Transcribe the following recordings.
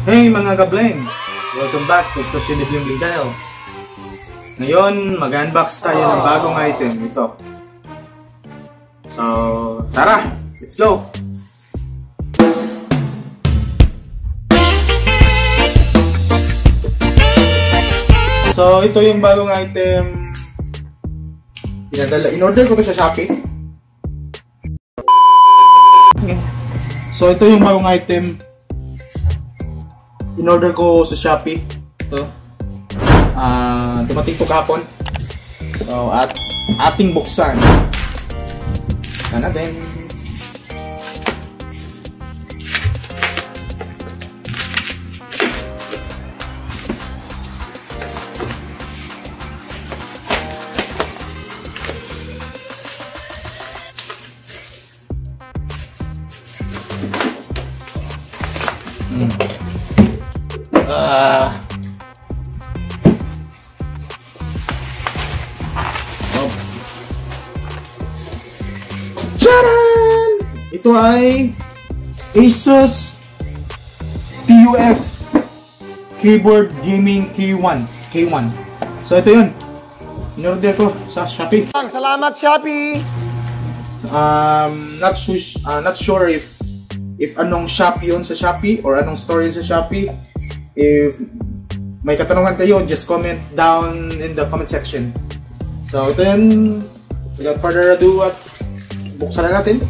Hey mga Ka Bling! Welcome back to Station ni Bling-Bling channel. Ngayon, mag-unbox tayo ng bagong item. Ito. So, tara! Let's go! So, ito yung bagong item. In-order ko to sa Shopee. Okay. So, ito yung bagong item. In-order ko sa Shopee. Ito. Dumating to kahapon. So, at ating buksan. Buksan natin. Charan! Ito ay Asus TUF Keyboard Gaming K1. So ito yun. In-order ko sa Shopee. Salamat Shopee. Not sure if anong shop yun sa Shopee or anong store yun sa Shopee. If may katanungan kayo, just comment down in the comment section. So ito yun. Without further ado, at buksan na natin.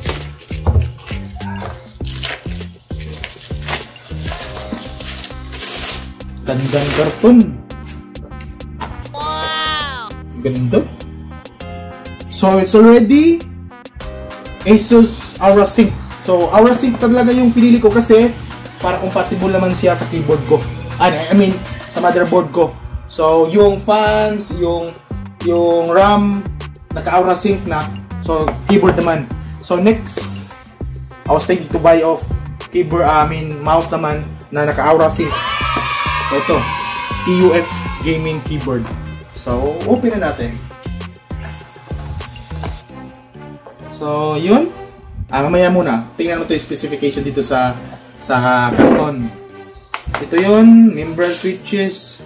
Gandang karton. Wow! Ganda. So it's already Asus Aura Sync. So Aura Sync talaga yung pinili ko kasi para compatible naman siya sa keyboard ko. I mean sa motherboard ko. So yung fans, yung RAM naka-Aura Sync na. So keyboard naman. So next, I was thinking to buy off keyboard, mouse naman na naka-Aura Sync. So ito, TUF Gaming Keyboard. So open na natin. So yun. Mamaya muna, tingnan mo ito yung specification dito sa karton. Ito yun, membrane switches,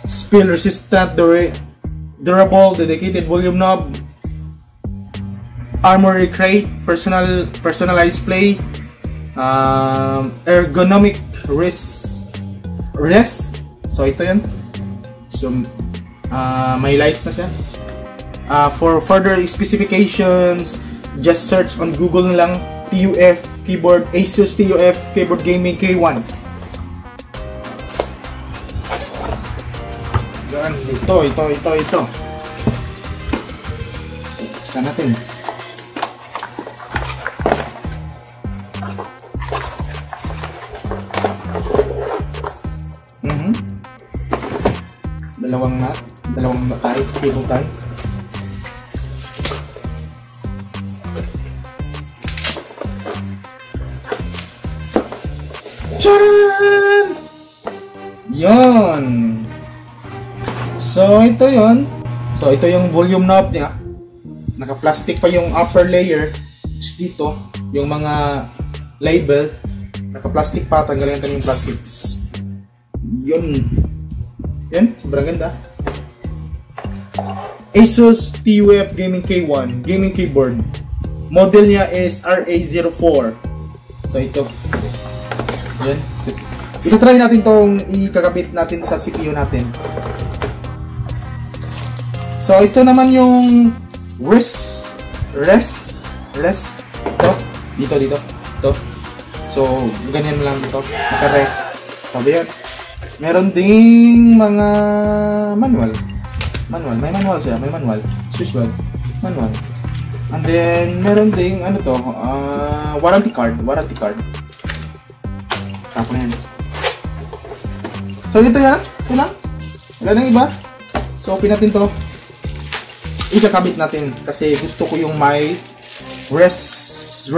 spill resistant, durable, dedicated volume knob, armory crate, personalized play, ergonomic rest. So ito yun. So may lights na siya. For further specifications, just search on Google na lang TUF keyboard, Asus TUF Keyboard Gaming K1. Yan, ito. So, buksan natin. Dalawang tie, cable tie. Charan! Yon. So ito yon. So ito yung volume knob niya. Naka-plastic pa yung upper layer. Dito yung mga label. Naka-plastic pa. Tanggalin natin yung plastic. Yun. Yan. Sobrang ganda. Asus TUF Gaming K1 Gaming Keyboard. Model niya is RA04. So ito. Yan. Ito try natin tong ikakabit natin sa CPU natin. So ito naman yung rest. Ito. Dito. Ito. So ganyan lang dito. Naka-rest. Sabi yan. Meron ding mga manual. May manual siya. May manual. As usual. Manual. And then meron ding ano to, warranty card. Saka na yan. So dito yan. Ito lang. Wala nang iba. So open natin to. Ikakabit natin kasi gusto ko yung may rest.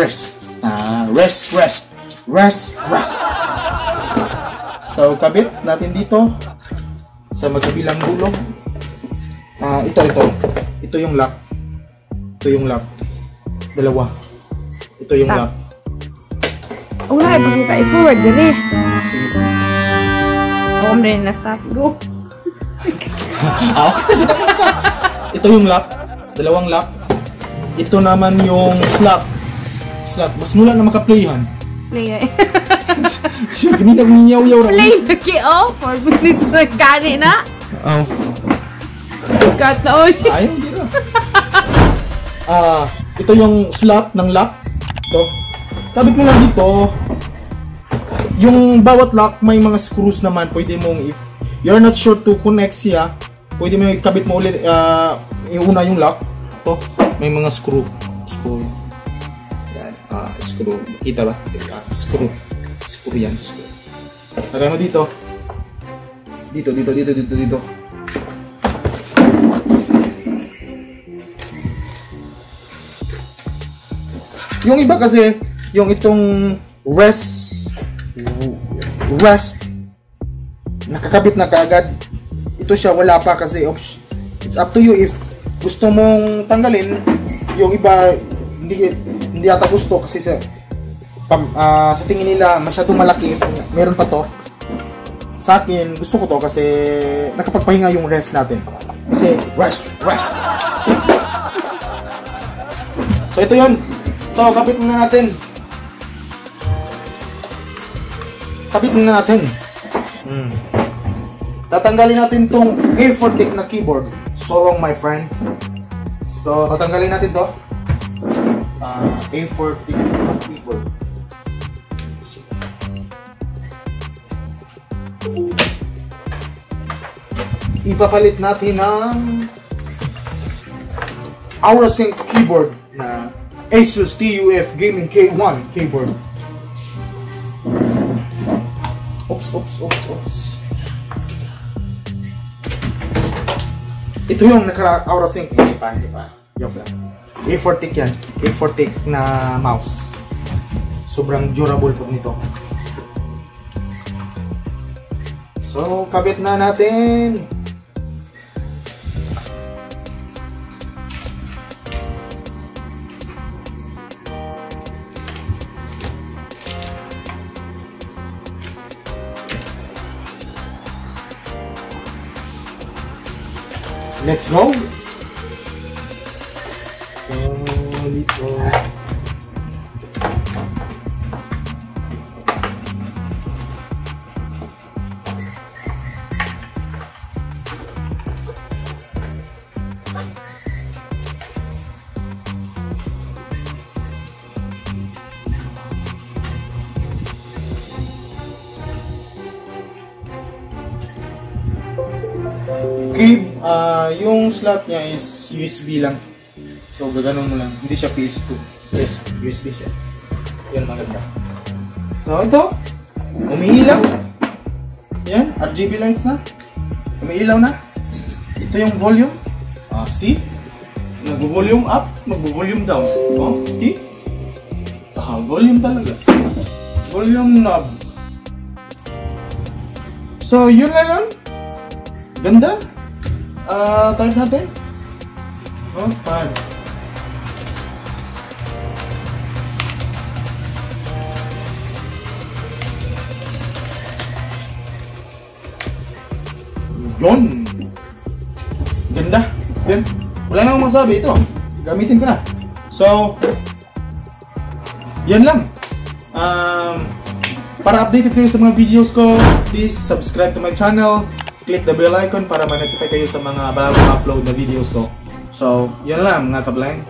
So kabit natin dito sa magkabilang dulo. Ito yung lock. Dalawa. Ito yung lock. Wala, ipakita. I-forward dali. Sige, sige. Ako rin na stop. Go. Ito yung lock. Dalawang lock. Ito naman yung slot. Mas nula na makaplayhan. Play eh. Siya, ganun ang ninyaw-yaw. Play na ki-off. 4 minutes na gani na. Oh. Cut na oy. Ayaw, hindi na. Ito yung slot ng lock. Ito. Kabit mo lang dito. Yung bawat lock may mga screws naman. Pwede mong, if you're not sure to connect siya, pwede mo ikabit mo ulit yung una yung lock. Ito, may mga screw. Yan, screw. Kita ba? Screw yan, screw. Lagay mo dito. Dito. Yung iba kasi, yung itong rest, nakakabit na kaagad. Ito siya, wala pa kasi it's up to you if gusto mong tanggalin. Yung iba, hindi ata gusto kasi sa tingin nila masyadong malaki if meron pa to. Sa akin, gusto ko to kasi nakapagpahinga yung rest natin. Kasi rest. So ito yun. So kapit na natin. Tatanggalin natin tong A4 na keyboard. So long, my friend. So tatanggalin natin to. A4 keyboard. Ipapalit natin ng Aurasync keyboard na Asus TUF Gaming K1 keyboard. Oops. Ito yung naka-Aurasync. Hindi pa. Joke lang. A4 yan. A4 na mouse. Sobrang durable po nito. So, kabit na natin. Let's go! So, dito. Okay, yung slot niya is USB lang. So, gaganon mo lang. Hindi siya PS2. Yes, USB siya. Yan, maganda. So, ito. Umiilaw. Yan, RGB lights na. Umiilaw na. Ito yung volume. See? Nag-volume up, nag-volume down. Oh, see? Volume talaga. Volume knob. So, yun na lang. Ganda. Type natin. Oh, pan. Yun. Ganda. Yan. Wala na akong masabi. Ito. Gamitin ko na. So, yan lang. Para updated kayo sa mga videos ko, please subscribe to my channel. Click the bell icon para ma-notify kayo sa mga bagong upload na videos ko. So, yan lang mga Ka Bling.